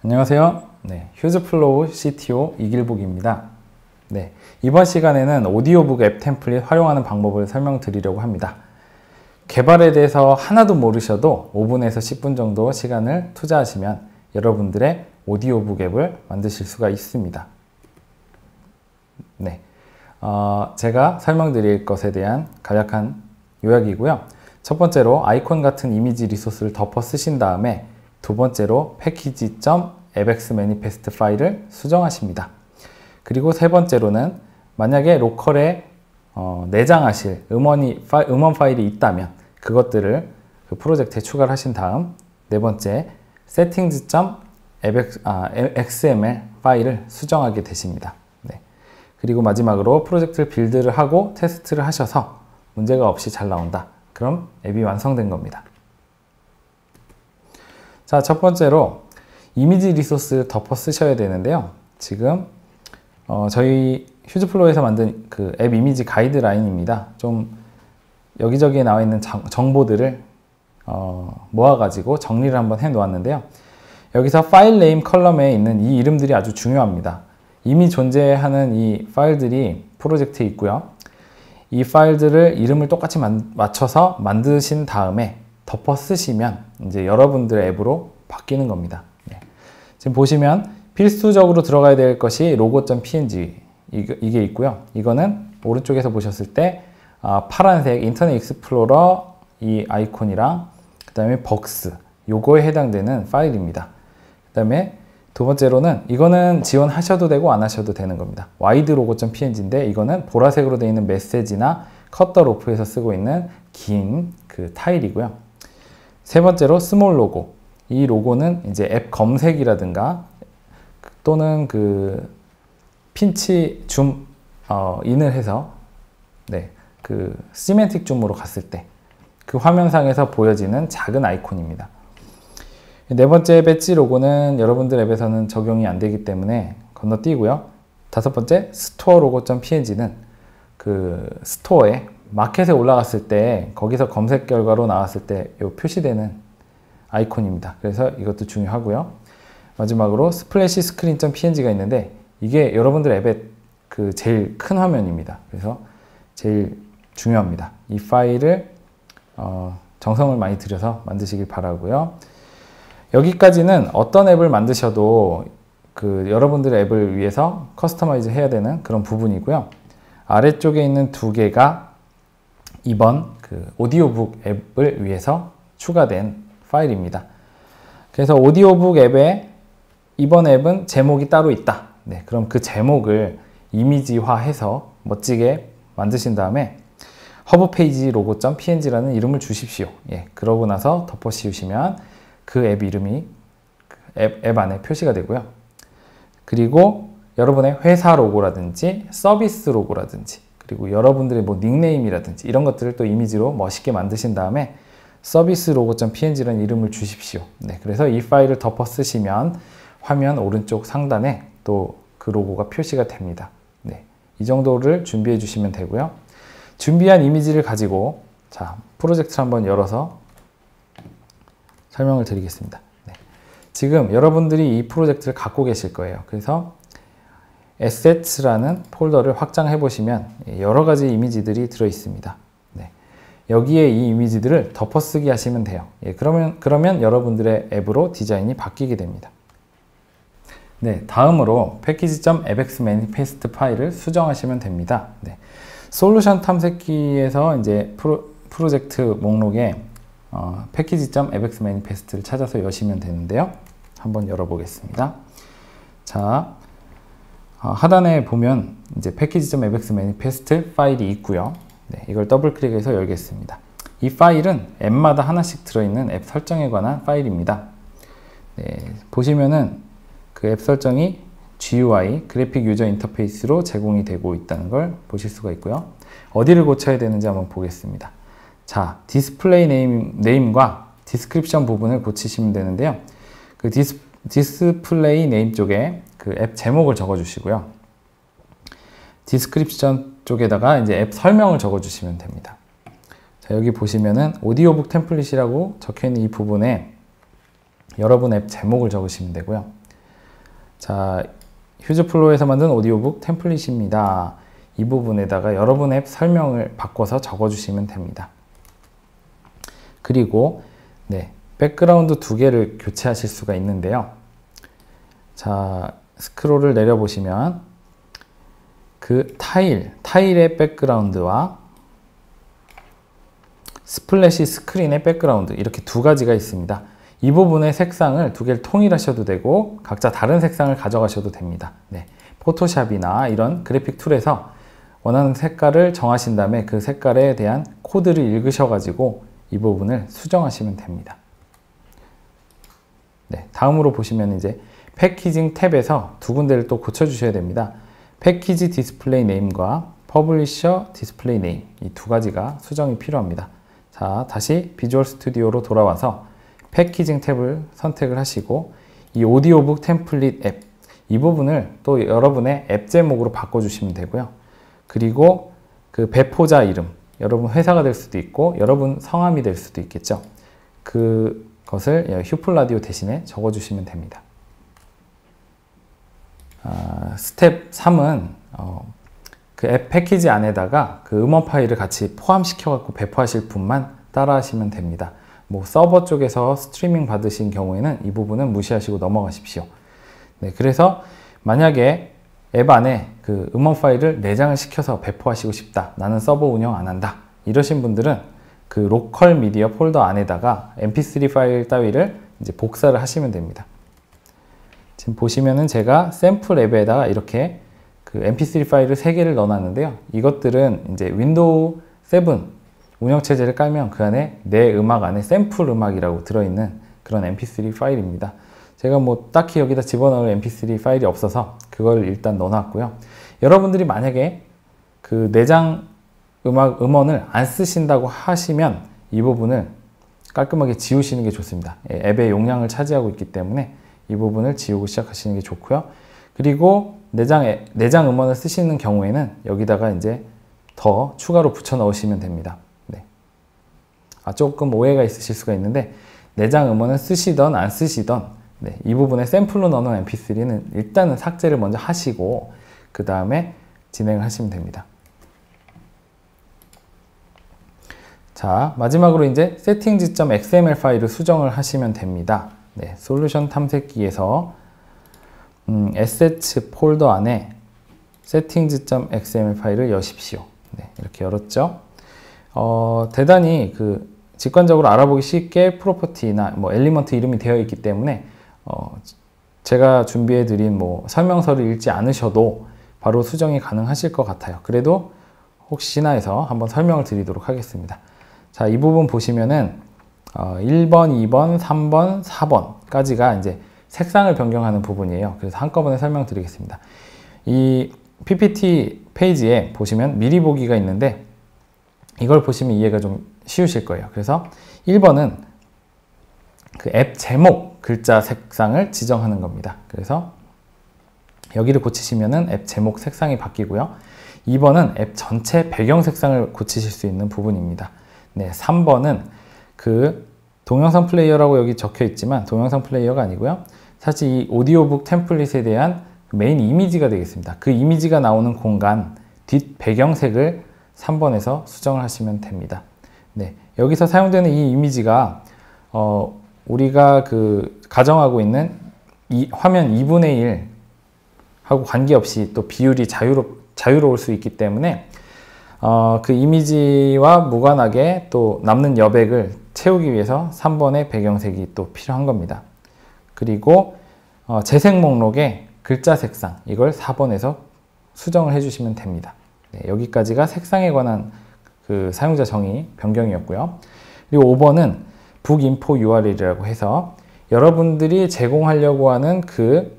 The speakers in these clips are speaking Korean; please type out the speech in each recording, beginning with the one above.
안녕하세요. 휴즈플로우 CTO 이길복입니다. 이번 시간에는 오디오북 앱 템플릿 활용하는 방법을 설명드리려고 합니다. 개발에 대해서 하나도 모르셔도 5분에서 10분 정도 시간을 투자하시면 여러분들의 오디오북 앱을 만드실 수가 있습니다. 제가 설명드릴 것에 대한 간략한 요약이고요. 첫 번째로 아이콘 같은 이미지 리소스를 덮어 쓰신 다음에 두 번째로 package.fxmanifest 파일을 수정하십니다. 그리고 세 번째로는 만약에 로컬에 내장하실 음원 파일이 있다면 그것들을 그 프로젝트에 추가를 하신 다음 네 번째 settings.xml 파일을 수정하게 되십니다. 그리고 마지막으로 프로젝트를 빌드를 하고 테스트를 하셔서 문제가 없이 잘 나온다. 그럼 앱이 완성된 겁니다. 자, 첫 번째로 이미지 리소스를 덮어 쓰셔야 되는데요. 지금 저희 휴즈플로우에서 만든 그 앱 이미지 가이드라인입니다. 좀 여기저기에 나와 있는 정보들을 모아가지고 정리를 한번 해 놓았는데요. 여기서 파일 네임 컬럼에 있는 이 이름들이 아주 중요합니다. 이미 존재하는 이 파일들이 프로젝트에 있고요. 이 파일들을 이름을 똑같이 맞춰서 만드신 다음에 덮어 쓰시면 이제 여러분들의 앱으로 바뀌는 겁니다. 지금 보시면 필수적으로 들어가야 될 것이 logo.png 이게 있고요. 이거는 오른쪽에서 보셨을 때 파란색 인터넷 익스플로러 이 아이콘이랑 그 다음에 벅스 요거에 해당되는 파일입니다. 그 다음에 두 번째로는 이거는 지원하셔도 되고 안 하셔도 되는 겁니다. wide logo.png인데 이거는 보라색으로 되어 있는 메시지나 컷더 로프에서 쓰고 있는 긴 그 타일이고요. 세 번째로 스몰 로고. 이 로고는 이제 앱 검색이라든가 또는 그 핀치 줌 인을 해서 그 시멘틱 줌으로 갔을 때 그 화면상에서 보여지는 작은 아이콘입니다. 네 번째 배지 로고는 여러분들 앱에서는 적용이 안 되기 때문에 건너뛰고요. 다섯 번째 스토어 로고.png는 그 스토어에 마켓에 올라갔을 때 거기서 검색 결과로 나왔을 때 요 표시되는 아이콘입니다. 그래서 이것도 중요하고요. 마지막으로 스플래시 스크린.png가 있는데 이게 여러분들 앱의 그 제일 큰 화면입니다. 그래서 제일 중요합니다. 이 파일을 정성을 많이 들여서 만드시길 바라고요. 여기까지는 어떤 앱을 만드셔도 그 여러분들의 앱을 위해서 커스터마이즈 해야 되는 그런 부분이고요. 아래쪽에 있는 두 개가 이번 그 오디오북 앱을 위해서 추가된 파일입니다. 그래서 오디오북 앱에 이번 앱은 제목이 따로 있다. 그럼 그 제목을 이미지화해서 멋지게 만드신 다음에 허브페이지 로고.png라는 이름을 주십시오. 그러고 나서 덮어 씌우시면 그 앱 이름이 앱 안에 표시가 되고요. 그리고 여러분의 회사 로고라든지 서비스 로고라든지 그리고 여러분들의 뭐 닉네임이라든지 이런 것들을 또 이미지로 멋있게 만드신 다음에 서비스 로고.png라는 이름을 주십시오. 그래서 이 파일을 덮어 쓰시면 화면 오른쪽 상단에 또 그 로고가 표시가 됩니다. 이 정도를 준비해 주시면 되고요. 준비한 이미지를 가지고 자, 프로젝트를 한번 열어서 설명을 드리겠습니다. 지금 여러분들이 이 프로젝트를 갖고 계실 거예요. 그래서 Assets라는 폴더를 확장해 보시면 여러 가지 이미지들이 들어 있습니다. 여기에 이 이미지들을 덮어쓰기 하시면 돼요. 그러면 여러분들의 앱으로 디자인이 바뀌게 됩니다. 다음으로 package.fxmanifest 파일을 수정하시면 됩니다. 솔루션 탐색기에서 이제 프로젝트 목록에 package.fxmanifest를 찾아서 여시면 되는데요. 한번 열어보겠습니다. 자, 하단에 보면 이제 package.fxmanifest 파일이 있고요. 이걸 더블 클릭해서 열겠습니다. 이 파일은 앱마다 하나씩 들어있는 앱 설정에 관한 파일입니다. 보시면은 그 앱 설정이 GUI, 그래픽 유저 인터페이스로 제공이 되고 있다는 걸 보실 수가 있고요. 어디를 고쳐야 되는지 한번 보겠습니다. 자, 디스플레이 네임과 디스크립션 부분을 고치시면 되는데요. 그 디스플레이 네임 쪽에 그 앱 제목을 적어 주시고요. 디스크립션 쪽에다가 이제 앱 설명을 적어 주시면 됩니다. 자, 여기 보시면은 오디오북 템플릿이라고 적혀 있는 이 부분에 여러분 앱 제목을 적으시면 되고요. 자, 휴즈플로우에서 만든 오디오북 템플릿입니다. 이 부분에다가 여러분 앱 설명을 바꿔서 적어주시면 됩니다. 그리고 네, 백그라운드 2개를 교체하실 수가 있는데요. 자, 스크롤을 내려보시면 그 타일의 백그라운드와 스플래시 스크린의 백그라운드 이렇게 두 가지가 있습니다. 이 부분의 색상을 두 개를 통일하셔도 되고 각자 다른 색상을 가져가셔도 됩니다. 네, 포토샵이나 이런 그래픽 툴에서 원하는 색깔을 정하신 다음에 그 색깔에 대한 코드를 읽으셔가지고 이 부분을 수정하시면 됩니다. 네, 다음으로 보시면 이제 패키징 탭에서 두 군데를 또 고쳐주셔야 됩니다. 패키지 디스플레이 네임과 퍼블리셔 디스플레이 네임 이 두 가지가 수정이 필요합니다. 자, 다시 비주얼 스튜디오로 돌아와서 패키징 탭을 선택을 하시고 이 오디오북 템플릿 앱 이 부분을 또 여러분의 앱 제목으로 바꿔주시면 되고요. 그리고 그 배포자 이름, 여러분 회사가 될 수도 있고 여러분 성함이 될 수도 있겠죠. 그것을 휴플라디오 대신에 적어주시면 됩니다. 스텝 3은 그 앱 패키지 안에다가 그 음원 파일을 같이 포함시켜 갖고 배포하실 분만 따라 하시면 됩니다. 뭐 서버 쪽에서 스트리밍 받으신 경우에는 이 부분은 무시하시고 넘어가십시오. 네, 그래서 만약에 앱 안에 그 음원 파일을 내장을 시켜서 배포하시고 싶다. 나는 서버 운영 안 한다. 이러신 분들은 그 로컬 미디어 폴더 안에다가 mp3 파일 따위를 이제 복사를 하시면 됩니다. 지금 보시면은 제가 샘플 앱에다가 이렇게 그 mp3 파일을 3개를 넣어놨는데요. 이것들은 이제 윈도우 7 운영체제를 깔면 그 안에 내 음악 안에 샘플 음악이라고 들어있는 그런 mp3 파일입니다. 제가 뭐 딱히 여기다 집어넣을 mp3 파일이 없어서 그걸 일단 넣어놨고요. 여러분들이 만약에 그 내장 음원을 안 쓰신다고 하시면 이 부분을 깔끔하게 지우시는 게 좋습니다. 앱의 용량을 차지하고 있기 때문에 이 부분을 지우고 시작하시는 게 좋고요. 그리고 내장 음원을 쓰시는 경우에는 여기다가 이제 더 추가로 붙여 넣으시면 됩니다. 네. 조금 오해가 있으실 수가 있는데 내장 음원을 쓰시던 안 쓰시던 네, 이 부분에 샘플로 넣는 mp3는 일단은 삭제를 먼저 하시고 그 다음에 진행을 하시면 됩니다. 자, 마지막으로 이제 settings.xml 파일을 수정을 하시면 됩니다. 네, 솔루션 탐색기에서 assets 폴더 안에 settings.xml 파일을 여십시오. 네, 이렇게 열었죠. 대단히 직관적으로 알아보기 쉽게 프로퍼티나 뭐 엘리먼트 이름이 되어 있기 때문에 제가 준비해 드린 뭐 설명서를 읽지 않으셔도 바로 수정이 가능하실 것 같아요. 그래도 혹시나 해서 한번 설명을 드리도록 하겠습니다. 자, 이 부분 보시면은 1번, 2번, 3번, 4번까지가 이제 색상을 변경하는 부분이에요. 그래서 한꺼번에 설명드리겠습니다. 이 PPT 페이지에 보시면 미리 보기가 있는데 이걸 보시면 이해가 좀 쉬우실 거예요. 그래서 1번은 그 앱 제목 글자 색상을 지정하는 겁니다. 그래서 여기를 고치시면은 앱 제목 색상이 바뀌고요. 2번은 앱 전체 배경 색상을 고치실 수 있는 부분입니다. 네, 3번은 그 동영상 플레이어라고 여기 적혀 있지만 동영상 플레이어가 아니고요. 사실 이 오디오북 템플릿에 대한 메인 이미지가 되겠습니다. 그 이미지가 나오는 공간 뒷 배경색을 3번에서 수정을 하시면 됩니다. 네, 여기서 사용되는 이 이미지가 우리가 가정하고 있는 화면 2분의 1 하고 관계없이 또 비율이 자유로울 수 있기 때문에 그 이미지와 무관하게 또 남는 여백을 채우기 위해서 3번의 배경색이 또 필요한 겁니다. 그리고 재생 목록의 글자 색상 이걸 4번에서 수정을 해주시면 됩니다. 네, 여기까지가 색상에 관한 그 사용자 정의 변경이었고요. 그리고 5번은 북 인포 URL이라고 해서 여러분들이 제공하려고 하는 그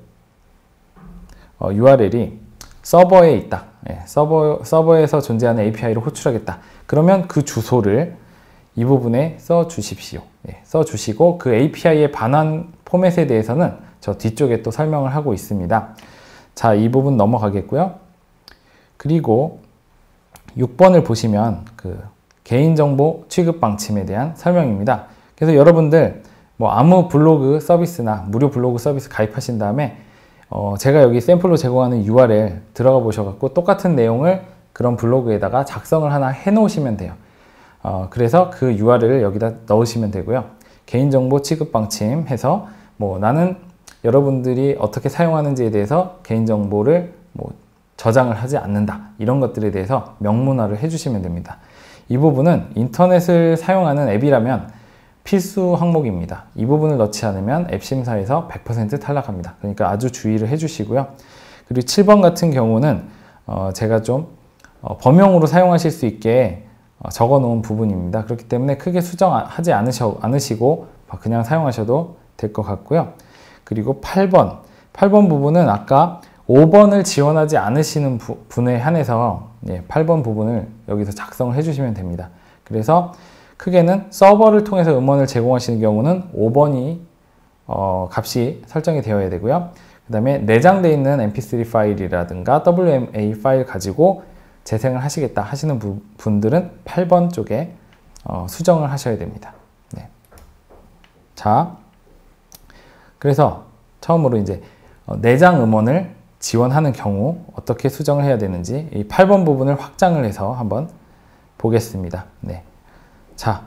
URL이 서버에 있다. 예, 서버에서 존재하는 API를 호출하겠다. 그러면 그 주소를 이 부분에 써 주십시오. 예, 써 주시고 그 API에 반한 포맷에 대해서는 저 뒤쪽에 또 설명을 하고 있습니다. 자, 이 부분 넘어가겠고요. 그리고 6번을 보시면 그 개인정보 취급 방침에 대한 설명입니다. 그래서 여러분들 뭐 아무 블로그 서비스나 무료 블로그 서비스 가입하신 다음에 제가 여기 샘플로 제공하는 URL 들어가 보셔갖고 똑같은 내용을 그런 블로그에다가 작성을 하나 해 놓으시면 돼요. 그래서 그 URL을 여기다 넣으시면 되고요. 개인정보 취급 방침 해서 뭐 나는 여러분들이 어떻게 사용하는지에 대해서 개인정보를 뭐 저장을 하지 않는다, 이런 것들에 대해서 명문화를 해주시면 됩니다. 이 부분은 인터넷을 사용하는 앱이라면 필수 항목입니다. 이 부분을 넣지 않으면 앱 심사에서 100% 탈락합니다. 그러니까 아주 주의를 해주시고요. 그리고 7번 같은 경우는 제가 좀 범용으로 사용하실 수 있게 적어 놓은 부분입니다. 그렇기 때문에 크게 수정하지 않으시고 그냥 사용하셔도 될 것 같고요. 그리고 8번 부분은 아까 5번을 지원하지 않으시는 분에 한해서 8번 부분을 여기서 작성을 해주시면 됩니다. 그래서 크게는 서버를 통해서 음원을 제공하시는 경우는 5번이 값이 설정이 되어야 되고요. 그 다음에 내장되어 있는 mp3 파일이라든가 WMA 파일 가지고 재생을 하시겠다 하시는 분들은 8번 쪽에 수정을 하셔야 됩니다. 네. 자, 그래서 처음으로 이제 내장 음원을 지원하는 경우 어떻게 수정을 해야 되는지 이 8번 부분을 확장을 해서 한번 보겠습니다. 네. 자,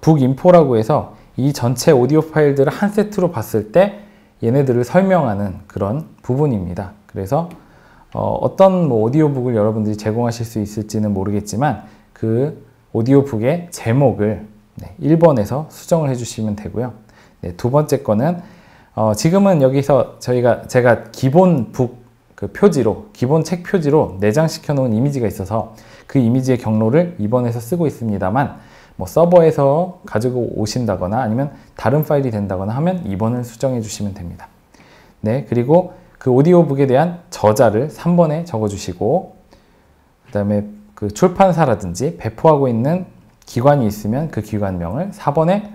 북인포라고 해서 이 전체 오디오 파일들을 한 세트로 봤을 때 얘네들을 설명하는 그런 부분입니다. 그래서 어떤 오디오북을 여러분들이 제공하실 수 있을지는 모르겠지만 그 오디오북의 제목을 1번에서 수정을 해주시면 되고요. 네, 두 번째 거는 지금은 여기서 제가 기본 북 표지로, 기본 책 표지로 내장시켜 놓은 이미지가 있어서 그 이미지의 경로를 2번에서 쓰고 있습니다만 뭐 서버에서 가지고 오신다거나 아니면 다른 파일이 된다거나 하면 2번을 수정해 주시면 됩니다. 네, 그리고 그 오디오북에 대한 저자를 3번에 적어 주시고 그 다음에 그 출판사라든지 배포하고 있는 기관이 있으면 그 기관명을 4번에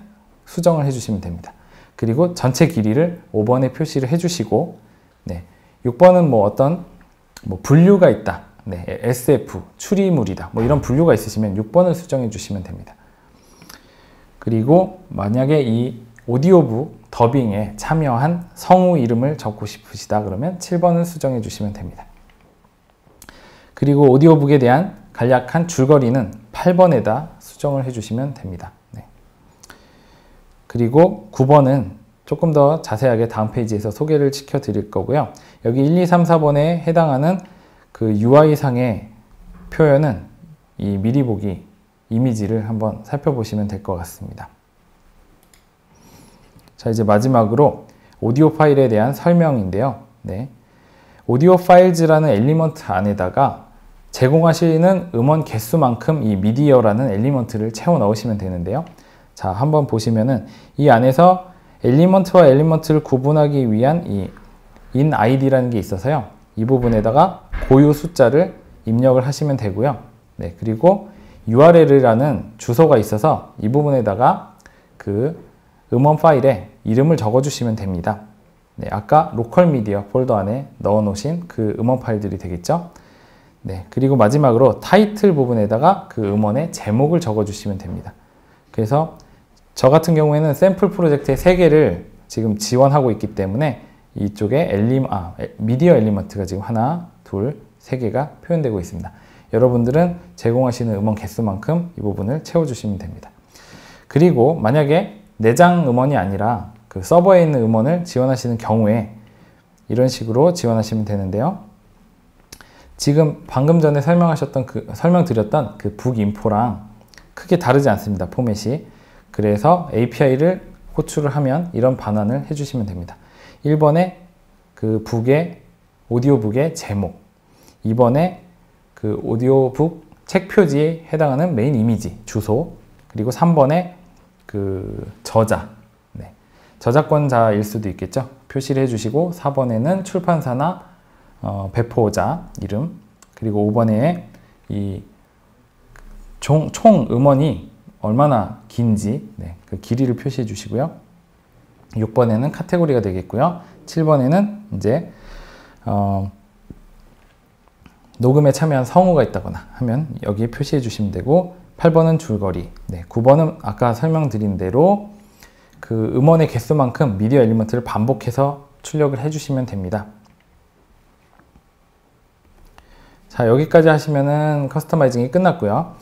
수정을 해 주시면 됩니다. 그리고 전체 길이를 5번에 표시를 해 주시고, 네, 6번은 뭐 어떤 분류가 있다, 네, SF, 추리물이다, 뭐 이런 분류가 있으시면 6번을 수정해 주시면 됩니다. 그리고 만약에 이 오디오북 더빙에 참여한 성우 이름을 적고 싶으시다 그러면 7번을 수정해 주시면 됩니다. 그리고 오디오북에 대한 간략한 줄거리는 8번에다 수정을 해 주시면 됩니다. 네. 그리고 9번은 조금 더 자세하게 다음 페이지에서 소개를 시켜 드릴 거고요. 여기 1, 2, 3, 4번에 해당하는 그 UI상의 표현은 이 미리 보기 이미지를 한번 살펴보시면 될 것 같습니다. 자, 이제 마지막으로 오디오 파일에 대한 설명인데요. 네. 오디오 파일즈라는 엘리먼트 안에다가 제공하시는 음원 개수만큼 이 미디어라는 엘리먼트를 채워 넣으시면 되는데요. 자, 한번 보시면은 이 안에서 엘리먼트와 엘리먼트를 구분하기 위한 이 inID라는 게 있어서요. 이 부분에다가 고유 숫자를 입력을 하시면 되고요. 네, 그리고 URL이라는 주소가 있어서 이 부분에다가 그 음원 파일에 이름을 적어 주시면 됩니다. 네, 아까 로컬 미디어 폴더 안에 넣어 놓으신 그 음원 파일들이 되겠죠. 네, 그리고 마지막으로 타이틀 부분에다가 그 음원의 제목을 적어 주시면 됩니다. 그래서 저 같은 경우에는 샘플 프로젝트의 3개를 지금 지원하고 있기 때문에 이쪽에 미디어 엘리먼트가 지금 하나, 둘, 3개가 표현되고 있습니다. 여러분들은 제공하시는 음원 개수만큼 이 부분을 채워주시면 됩니다. 그리고 만약에 내장 음원이 아니라 그 서버에 있는 음원을 지원하시는 경우에 이런 식으로 지원하시면 되는데요. 지금 방금 전에 설명드렸던 그 북인포랑 크게 다르지 않습니다. 포맷이. 그래서 API를 호출을 하면 이런 반환을 해주시면 됩니다. 1번에 그 오디오북의 제목, 2번에 그 오디오북 책 표지에 해당하는 메인 이미지, 주소, 그리고 3번에 그 저자, 네, 저작권자일 수도 있겠죠. 표시를 해주시고 4번에는 출판사나 배포자 이름, 그리고 5번에 이 총 음원이 얼마나 긴지, 네, 그 길이를 표시해 주시고요. 6번에는 카테고리가 되겠고요. 7번에는 이제 녹음에 참여한 성우가 있다거나 하면 여기에 표시해 주시면 되고, 8번은 줄거리, 네, 9번은 아까 설명드린 대로 그 음원의 개수만큼 미디어 엘리먼트를 반복해서 출력을 해주시면 됩니다. 자, 여기까지 하시면은 커스터마이징이 끝났고요.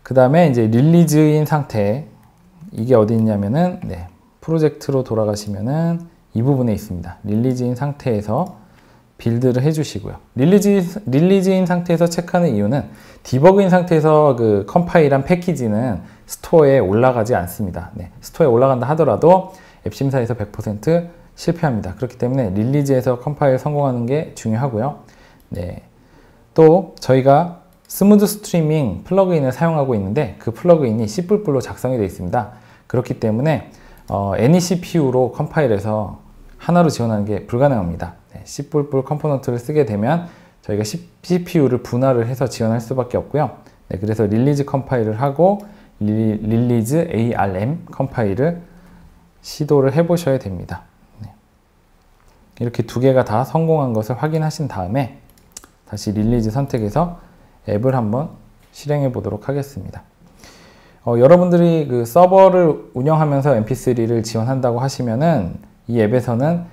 그 다음에 이제 릴리즈인 상태, 이게 어디 있냐면은 프로젝트로 돌아가시면은 이 부분에 있습니다. 릴리즈인 상태에서 빌드를 해주시고요. 릴리즈인 상태에서 체크하는 이유는 디버그인 상태에서 그 컴파일한 패키지는 스토어에 올라가지 않습니다. 스토어에 올라간다 하더라도 앱 심사에서 100% 실패합니다. 그렇기 때문에 릴리즈에서 컴파일 성공하는 게 중요하고요. 또 저희가 스무드 스트리밍 플러그인을 사용하고 있는데 그 플러그인이 C++로 작성이 되어 있습니다. 그렇기 때문에 AnyCPU로 컴파일해서 하나로 지원하는 게 불가능합니다. C++ 컴포넌트를 쓰게 되면 저희가 CPU를 분할을 해서 지원할 수밖에 없고요. 그래서 릴리즈 컴파일을 하고 릴리즈 ARM 컴파일을 시도를 해보셔야 됩니다. 이렇게 두 개가 다 성공한 것을 확인하신 다음에 다시 릴리즈 선택해서 앱을 한번 실행해 보도록 하겠습니다. 여러분들이 그 서버를 운영하면서 mp3를 지원한다고 하시면은 이 앱에서는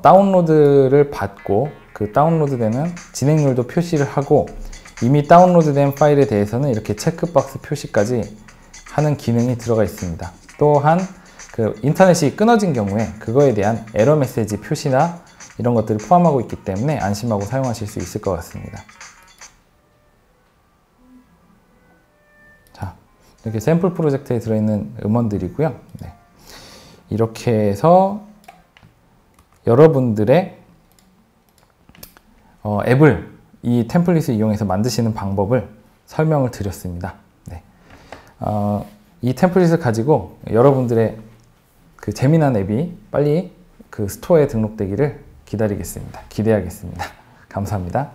다운로드를 받고 그 다운로드되는 진행률도 표시를 하고 이미 다운로드된 파일에 대해서는 이렇게 체크박스 표시까지 하는 기능이 들어가 있습니다. 또한 그 인터넷이 끊어진 경우에 그거에 대한 에러 메시지 표시나 이런 것들을 포함하고 있기 때문에 안심하고 사용하실 수 있을 것 같습니다. 자, 이렇게 샘플 프로젝트에 들어있는 음원들이고요. 이렇게 해서 여러분들의 앱을 이 템플릿을 이용해서 만드시는 방법을 설명을 드렸습니다. 이 템플릿을 가지고 여러분들의 그 재미난 앱이 빨리 그 스토어에 등록되기를 기다리겠습니다. 기대하겠습니다. 감사합니다.